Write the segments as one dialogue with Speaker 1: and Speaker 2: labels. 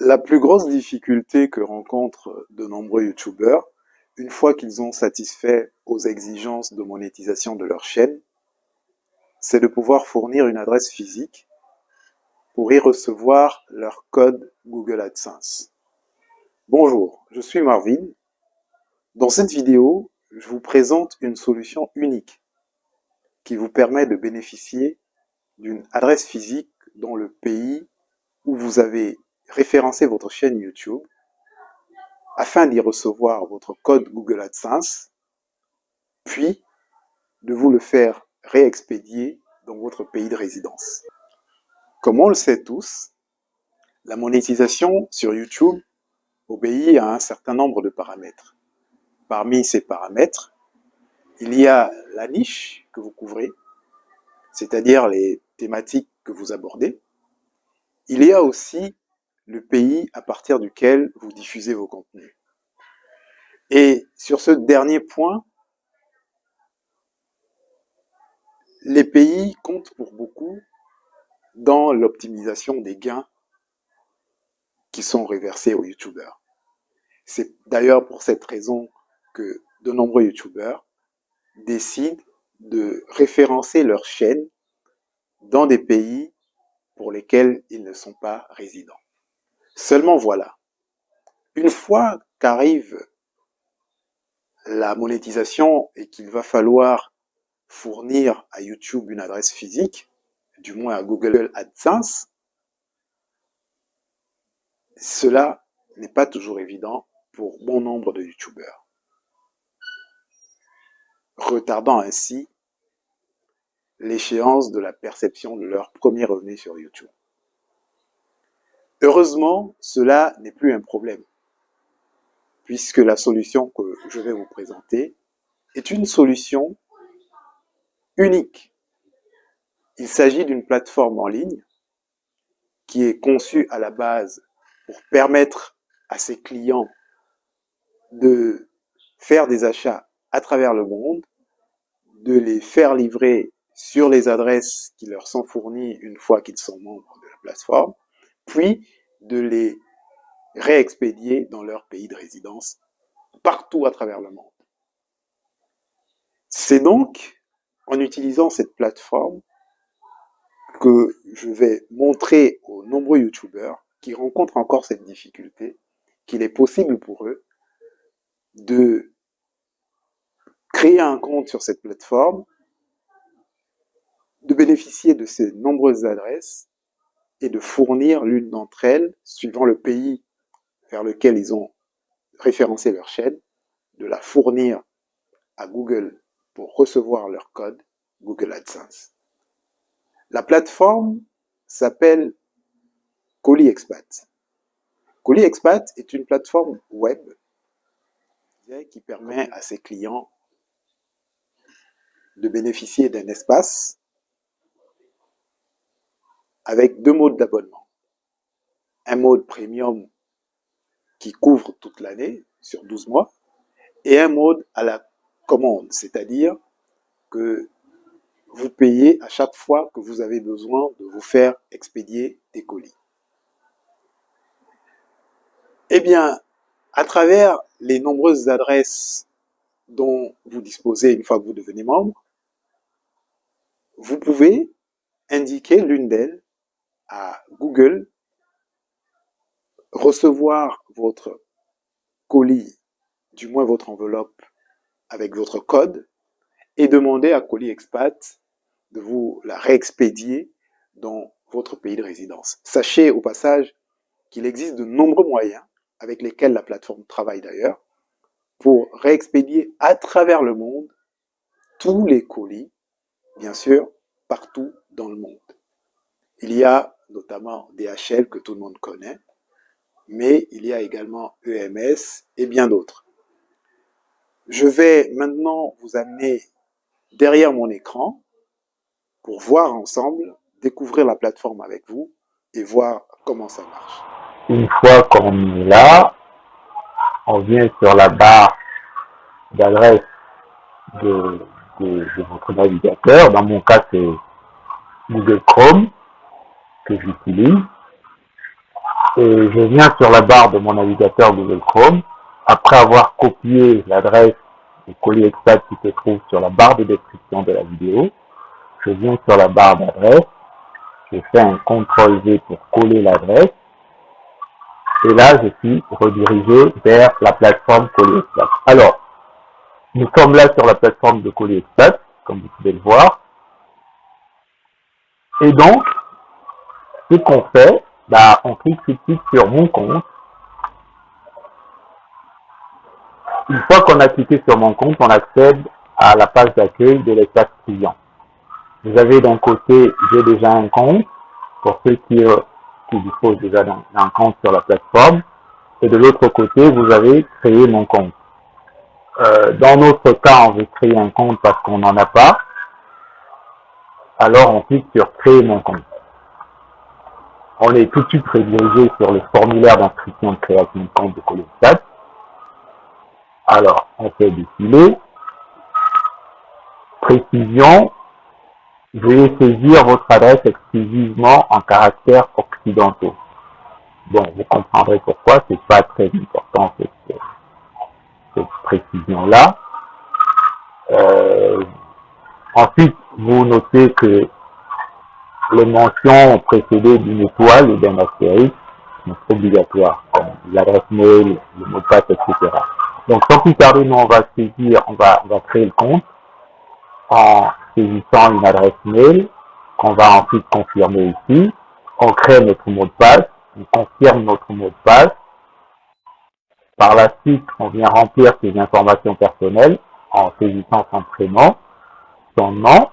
Speaker 1: La plus grosse difficulté que rencontrent de nombreux youtubeurs, une fois qu'ils ont satisfait aux exigences de monétisation de leur chaîne, c'est de pouvoir fournir une adresse physique pour y recevoir leur code Google AdSense. Bonjour, je suis Marvin. Dans cette vidéo, je vous présente une solution unique qui vous permet de bénéficier d'une adresse physique dans le pays où vous avez référencé votre chaîne YouTube afin d'y recevoir votre code Google AdSense, puis de vous le faire réexpédier dans votre pays de résidence. Comme on le sait tous, la monétisation sur YouTube obéit à un certain nombre de paramètres. Parmi ces paramètres, il y a la niche que vous couvrez, c'est-à-dire les thématiques que vous abordez. Il y a aussi le pays à partir duquel vous diffusez vos contenus. Et sur ce dernier point, les pays comptent pour beaucoup dans l'optimisation des gains qui sont reversés aux youtubeurs. C'est d'ailleurs pour cette raison que de nombreux youtubeurs décident de référencer leur chaîne dans des pays pour lesquels ils ne sont pas résidents. Seulement voilà, une fois qu'arrive la monétisation et qu'il va falloir fournir à YouTube une adresse physique, du moins à Google AdSense, cela n'est pas toujours évident pour bon nombre de youtubeurs, retardant ainsi l'échéance de la perception de leur premier revenu sur YouTube. Heureusement, cela n'est plus un problème, puisque la solution que je vais vous présenter est une solution unique. Il s'agit d'une plateforme en ligne qui est conçue à la base pour permettre à ses clients de faire des achats à travers le monde, de les faire livrer sur les adresses qui leur sont fournies une fois qu'ils sont membres de la plateforme, puis de les réexpédier dans leur pays de résidence, partout à travers le monde. C'est donc en utilisant cette plateforme que je vais montrer aux nombreux youtubeurs qui rencontrent encore cette difficulté qu'il est possible pour eux de créer un compte sur cette plateforme, de bénéficier de ces nombreuses adresses et de fournir l'une d'entre elles, suivant le pays vers lequel ils ont référencé leur chaîne, de la fournir à Google pour recevoir leur code Google AdSense. La plateforme s'appelle ColliExpat. ColliExpat est une plateforme web qui permet à ses clients de bénéficier d'un espace avec deux modes d'abonnement. Un mode premium qui couvre toute l'année, sur 12 mois, et un mode à la commande, c'est-à-dire que vous payez à chaque fois que vous avez besoin de vous faire expédier des colis. Eh bien, à travers les nombreuses adresses dont vous disposez une fois que vous devenez membre, vous pouvez indiquer l'une d'elles à Google, recevoir votre colis, du moins votre enveloppe, avec votre code, et demander à ColliExpat de vous la réexpédier dans votre pays de résidence. Sachez au passage qu'il existe de nombreux moyens, avec lesquels la plateforme travaille d'ailleurs, pour réexpédier à travers le monde tous les colis, bien sûr, partout dans le monde. Il y a notamment DHL que tout le monde connaît, mais il y a également EMS et bien d'autres. Je vais maintenant vous amener derrière mon écran pour voir ensemble, découvrir la plateforme avec vous et voir comment ça marche.
Speaker 2: Une fois qu'on est là, on vient sur la barre d'adresse de votre navigateur. Dans mon cas, c'est Google Chrome que j'utilise. et je viens sur la barre de mon navigateur Google Chrome. Après avoir copié l'adresse du colis expat qui se trouve sur la barre de description de la vidéo, je viens sur la barre d'adresse, je fais un CTRL-V pour coller l'adresse, et là je suis redirigé vers la plateforme Colis Expat. Alors, nous sommes là sur la plateforme de Colis Expat, comme vous pouvez le voir, et donc, ce qu'on fait, on clique tout de suite sur mon compte. Une fois qu'on a cliqué sur mon compte, on accède à la page d'accueil de l'espace client. Vous avez d'un côté, j'ai déjà un compte, pour ceux qui disposent déjà d'un compte sur la plateforme, et de l'autre côté, vous avez créé mon compte. Dans notre cas, on veut créer un compte parce qu'on n'en a pas, alors on clique sur créer mon compte. On est tout de suite redirigé sur le formulaire d'inscription de création de compte de Colis Expat. Alors, on fait défiler. Précision, veuillez saisir votre adresse exclusivement en caractères occidentaux. Bon, vous comprendrez pourquoi, c'est pas très important cette précision-là. Ensuite, vous notez que les mentions précédées d'une étoile et d'un astérisque sont obligatoires, comme l'adresse mail, le mot de passe, etc. Donc, sans plus tarder, nous, on va saisir, on va créer le compte en saisissant une adresse mail qu'on va ensuite confirmer ici. On crée notre mot de passe, on confirme notre mot de passe. Par la suite, on vient remplir ses informations personnelles en saisissant son prénom, son nom.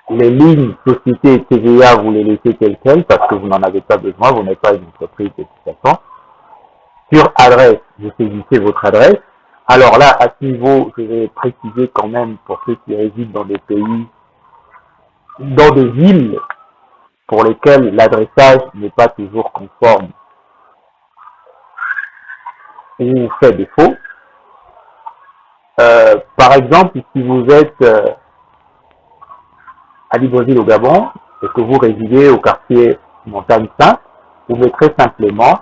Speaker 2: Les lignes société et TVA, vous les laissez telles quelles parce que vous n'en avez pas besoin, vous n'êtes pas une entreprise de toute façon. Sur adresse, vous saisissez votre adresse. Alors là, à ce niveau, je vais préciser quand même pour ceux qui résident dans des pays, dans des villes pour lesquelles l'adressage n'est pas toujours conforme ou fait défaut. Par exemple, si vous êtes à Libreville au Gabon et que vous résidez au quartier Montagne Sainte, vous mettrez simplement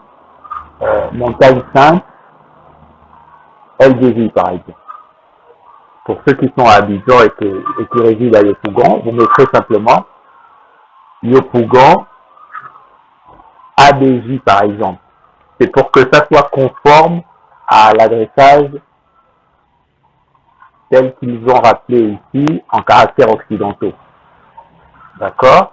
Speaker 2: Montagne Sainte LDV par exemple. Pour ceux qui sont à Abidjan et qui résident à Yopougon, vous mettrez simplement Yopougon ADJ par exemple. C'est pour que ça soit conforme à l'adressage tel qu'ils ont rappelé ici en caractères occidentaux. D'accord.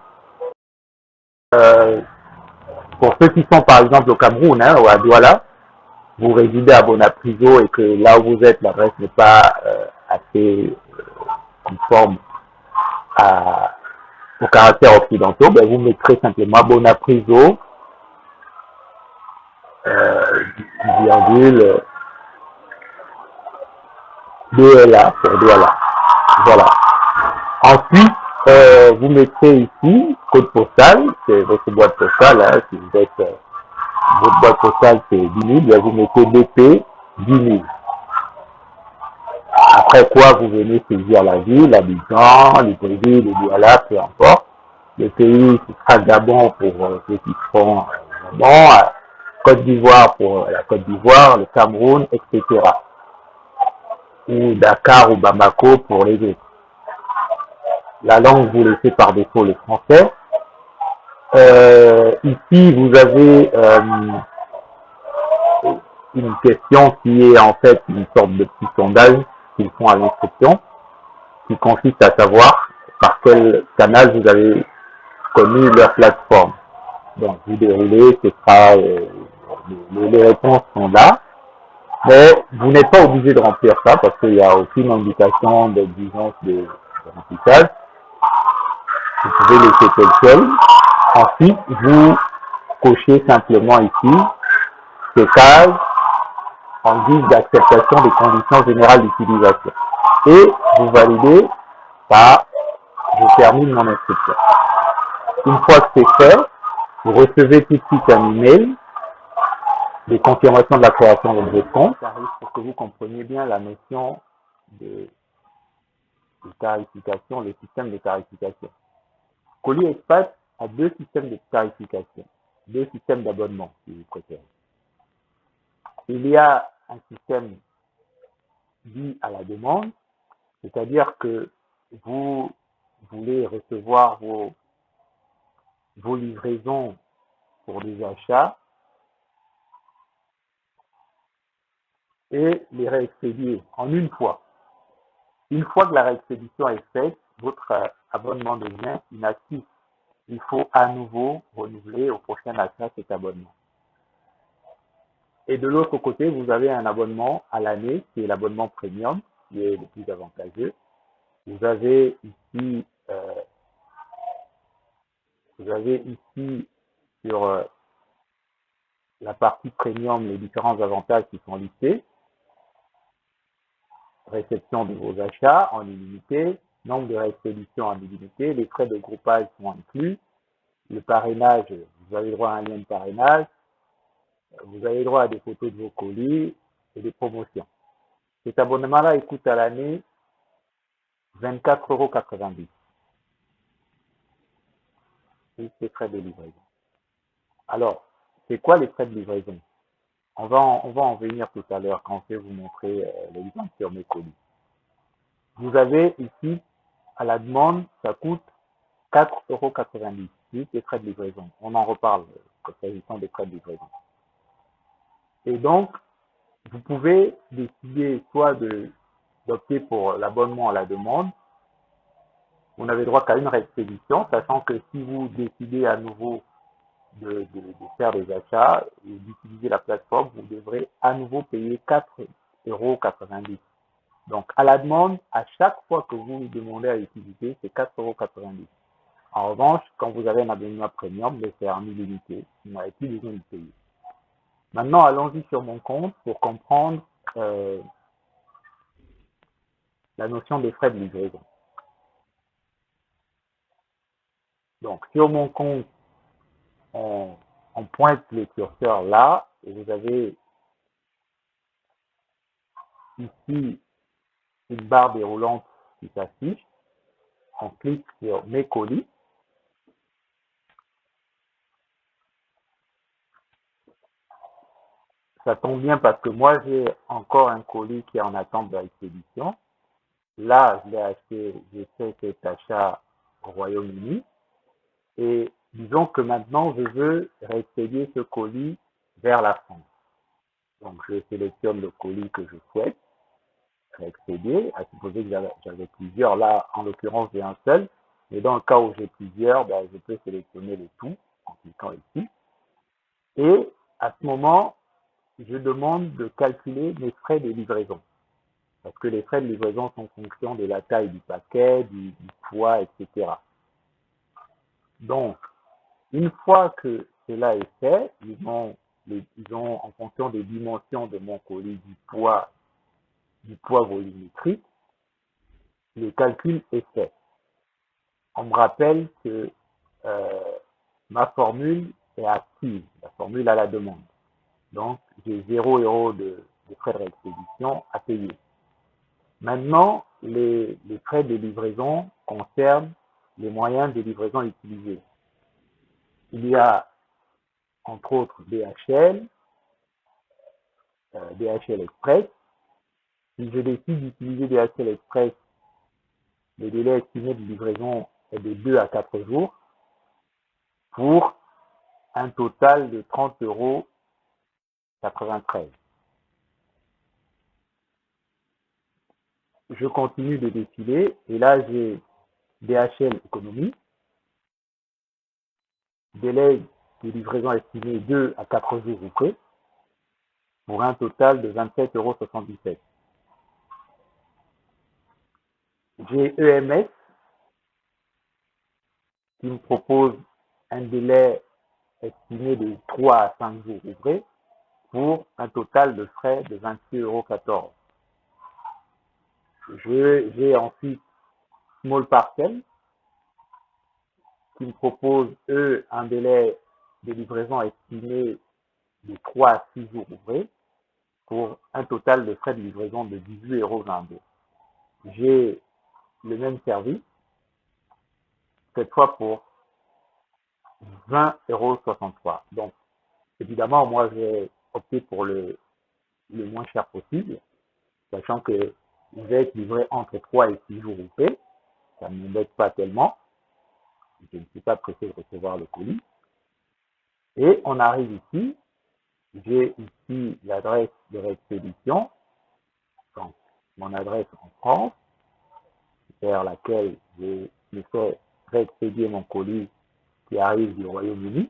Speaker 2: Pour ceux qui sont par exemple au Cameroun ou à Douala, vous résidez à Bonapriso et que là où vous êtes, l'adresse n'est pas assez conforme aux caractères occidentaux, vous mettrez simplement Bonapriso, virgule, DLA pour Douala. Voilà. Ensuite, vous mettrez ici code postal, c'est votre boîte postale, si vous êtes, votre boîte postale c'est 10 000, vous mettez BP 10 000. Après quoi, vous venez saisir la ville, Abidjan, Libreville, le Douala, peu importe. Le pays, ce sera Gabon pour ceux qui seront Gabon, Côte d'Ivoire pour la Côte d'Ivoire, le Cameroun, etc. Ou Dakar ou Bamako pour les autres. La langue, vous laissez par défaut le français. Ici, vous avez une question qui est en fait une sorte de petit sondage qu'ils font à l'inscription, qui consiste à savoir par quel canal vous avez connu leur plateforme. Donc, vous déroulez, ce sera, les réponses sont là, mais vous n'êtes pas obligé de remplir ça parce qu'il n'y a aucune indication d'exigence de remplissage. Vous pouvez laisser tel quel. Ensuite, vous cochez simplement ici ces cases en guise d'acceptation des conditions générales d'utilisation. Et vous validez par je termine mon inscription. Une fois que c'est fait, vous recevez tout de suite un email de confirmation de la création de votre compte. Ça arrive pour que vous compreniez bien la notion de tarification, le système de tarification. Colis Expat a deux systèmes de tarification. deux systèmes d'abonnement, si vous préférez. Il y a un système dit à la demande, c'est-à-dire que vous voulez recevoir vos livraisons pour des achats et les réexpédier en une fois. Une fois que la réexpédition est faite, votre abonnement devient inactif. Il faut à nouveau renouveler au prochain achat cet abonnement. Et de l'autre côté, vous avez un abonnement à l'année, qui est l'abonnement premium, qui est le plus avantageux. Vous avez ici sur la partie premium les différents avantages qui sont listés. Réception de vos achats en illimité, nombre de réexpéditions en illimité, les frais de groupage sont inclus, le parrainage, vous avez droit à un lien de parrainage, vous avez droit à des photos de vos colis et des promotions. Cet abonnement-là, il coûte à l'année 24,90 €. C'est les frais de livraison. Alors, c'est quoi les frais de livraison? On va en venir tout à l'heure quand je vais vous montrer l'exemple sur mes colis. Vous avez ici, à la demande, ça coûte 4,90 €, plus les frais de livraison. On en reparle s'agissant des frais de livraison. Et donc, vous pouvez décider soit d'opter pour l'abonnement à la demande. Vous n'avez droit qu'à une réexpédition, sachant que si vous décidez à nouveau de faire des achats et d'utiliser la plateforme, vous devrez à nouveau payer 4,90 €. Donc, à la demande, à chaque fois que vous demandez à utiliser, c'est 4,90 €. En revanche, quand vous avez un abonnement premium, c'est en illimité. Vous n'avez plus besoin de payer. Maintenant, allons-y sur mon compte pour comprendre la notion des frais de livraison. Donc, sur mon compte, on pointe le curseur là et vous avez ici une barre déroulante qui s'affiche. On clique sur mes colis. Ça tombe bien parce que moi j'ai encore un colis qui est en attente de l'expédition. Là, je l'ai acheté, j'ai fait cet achat au Royaume-Uni. Et disons que maintenant, je veux réexpédier ce colis vers la France. Donc, je sélectionne le colis que je souhaite réexpédier, à supposer que j'avais plusieurs. Là, en l'occurrence, j'ai un seul. Mais dans le cas où j'ai plusieurs, je peux sélectionner le tout en cliquant ici. Et à ce moment, je demande de calculer mes frais de livraison. Parce que les frais de livraison sont en fonction de la taille du paquet, du poids, etc. Donc, une fois que cela est fait, ils ont en fonction des dimensions de mon colis, du poids volumétrique, le calcul est fait. On me rappelle que ma formule est active, la formule à la demande. Donc, j'ai 0 € de frais de réexpédition à payer. Maintenant, les frais de livraison concernent les moyens de livraison utilisés. Il y a, entre autres, DHL, DHL Express. Si je décide d'utiliser DHL Express, le délai estimé de livraison est de 2 à 4 jours pour un total de 30,93 €. Je continue de défiler et là j'ai DHL Economy, délai de livraison estimé 2 à 4 jours ouvrés pour un total de 27,77 €. J'ai EMS qui me propose un délai estimé de 3 à 5 jours ouvrés pour un total de frais de 26,14 €. J'ai ensuite Small Parcel qui me propose, eux, un délai de livraison estimé de 3 à 6 jours ouvrés pour un total de frais de livraison de 18,22 €. J'ai le même service, cette fois pour 20,63 €. Donc, évidemment, moi, j'ai opté pour le moins cher possible, sachant que je vais être livré entre 3 et 6 jours ouvrés. Ça ne m'embête pas tellement. Je ne suis pas pressé de recevoir le colis. Et on arrive ici. J'ai ici l'adresse de réexpédition, donc mon adresse en France, vers laquelle je me fais réexpédier mon colis qui arrive du Royaume-Uni.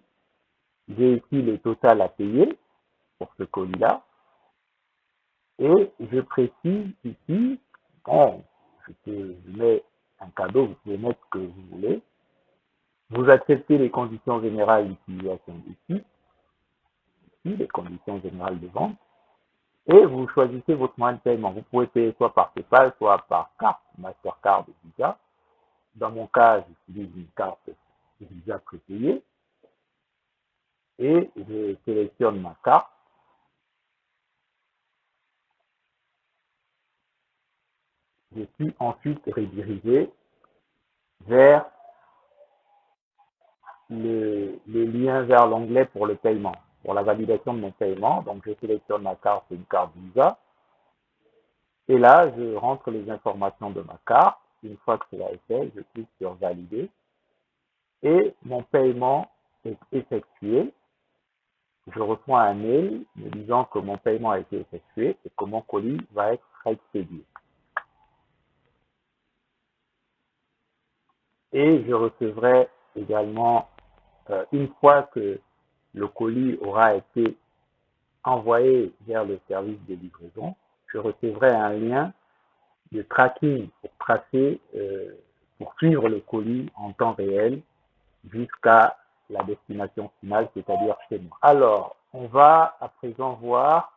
Speaker 2: J'ai ici le total à payer pour ce colis-là. Et je précise ici, bon, je mets un cadeau, vous pouvez mettre ce que vous voulez. Vous acceptez les conditions générales d'utilisation du site, ici, les conditions générales de vente, et vous choisissez votre moyen de paiement. Vous pouvez payer soit par PayPal, soit par carte, Mastercard ou Visa. Dans mon cas, j'utilise une carte Visa prépayée et je sélectionne ma carte. Je suis ensuite redirigé vers le lien vers l'onglet pour le paiement, pour la validation de mon paiement. Donc, je sélectionne ma carte, c'est une carte Visa. Et là, je rentre les informations de ma carte. Une fois que cela est fait, je clique sur valider. Et mon paiement est effectué. Je reçois un mail me disant que mon paiement a été effectué et que mon colis va être expédié. Et je recevrai également, une fois que le colis aura été envoyé vers le service de livraison, je recevrai un lien de tracking pour tracer, pour suivre le colis en temps réel jusqu'à la destination finale, c'est-à-dire chez moi. Alors, on va à présent voir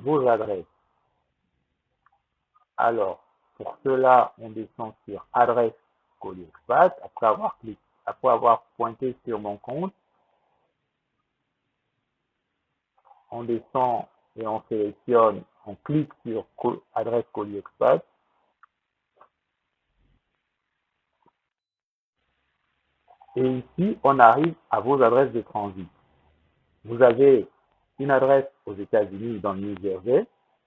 Speaker 2: vos adresses. Alors, pour cela, on descend sur adresse colis expat. Après avoir pointé sur mon compte, on descend et on sélectionne, on clique sur adresse colis expat. Et ici, on arrive à vos adresses de transit. Vous avez une adresse aux États-Unis dans le New Jersey,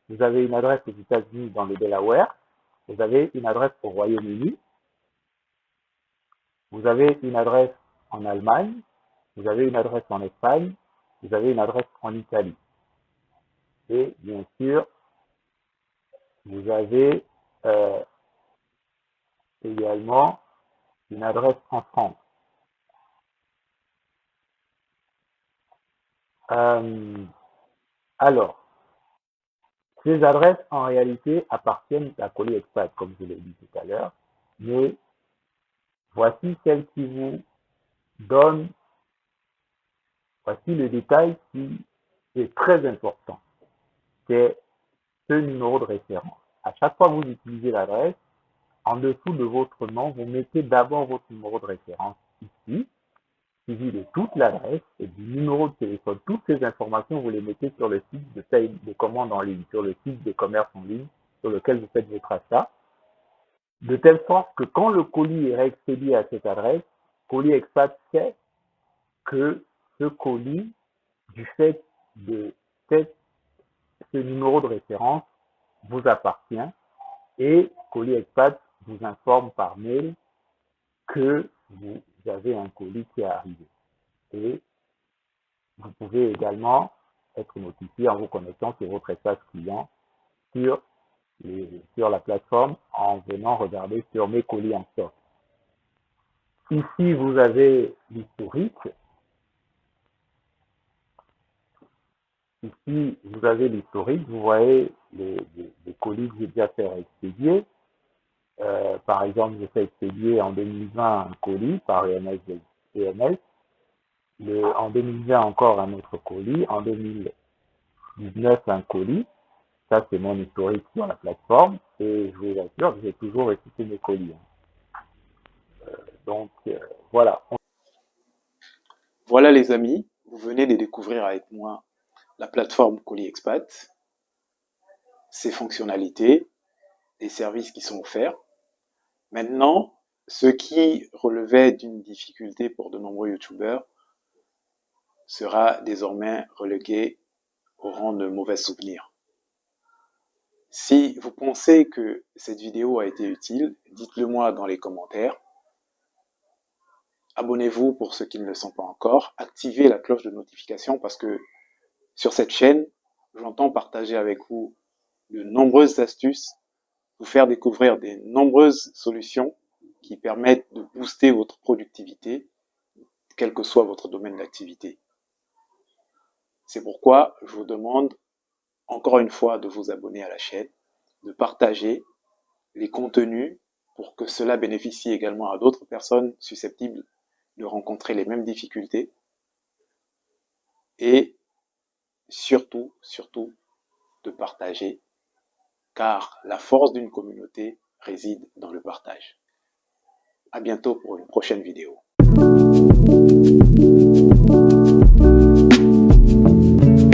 Speaker 2: vous avez une adresse aux États-Unis dans le Delaware, vous avez une adresse au Royaume-Uni, vous avez une adresse en Allemagne, vous avez une adresse en Espagne, vous avez une adresse en Italie. Et bien sûr, vous avez également une adresse en France. Alors, ces adresses en réalité appartiennent à Colis Expat, comme je l'ai dit tout à l'heure, mais voici celle qui vous donne, voici le détail qui est très important, c'est ce numéro de référence. À chaque fois que vous utilisez l'adresse, en dessous de votre nom, vous mettez d'abord votre numéro de référence ici, suivi de toute l'adresse et du numéro de téléphone. Toutes ces informations, vous les mettez sur le site de paye de commande en ligne, sur le site de commerce en ligne sur lequel vous faites votre achat, de telle sorte que quand le colis est réexpédié à cette adresse, Colis Expat sait que ce colis, du fait de ce numéro de référence, vous appartient et Colis Expat vous informe par mail que vous avez un colis qui est arrivé. Et vous pouvez également être notifié en vous connectant sur votre espace client sur la plateforme en venant regarder sur mes colis en stock. Ici, vous avez l'historique. Ici, vous avez l'historique. Vous voyez les colis que j'ai déjà fait expédier. Par exemple, j'ai fait expédier en 2020 un colis par EMS. En 2020, encore un autre colis. En 2019, un colis. Ça, c'est mon historique sur la plateforme. Et je vous assure que j'ai toujours reçu mes colis. Donc, voilà.
Speaker 1: Voilà les amis, vous venez de découvrir avec moi la plateforme Colis Expat, ses fonctionnalités, les services qui sont offerts. Maintenant, ce qui relevait d'une difficulté pour de nombreux youtubeurs sera désormais relégué au rang de mauvais souvenirs. Si vous pensez que cette vidéo a été utile, dites-le moi dans les commentaires. Abonnez-vous pour ceux qui ne le sont pas encore. Activez la cloche de notification parce que sur cette chaîne, j'entends partager avec vous de nombreuses astuces, vous faire découvrir des nombreuses solutions qui permettent de booster votre productivité, quel que soit votre domaine d'activité. C'est pourquoi je vous demande encore une fois de vous abonner à la chaîne, de partager les contenus pour que cela bénéficie également à d'autres personnes susceptibles de rencontrer les mêmes difficultés. Et surtout, de partager, car la force d'une communauté réside dans le partage. À bientôt pour une prochaine vidéo.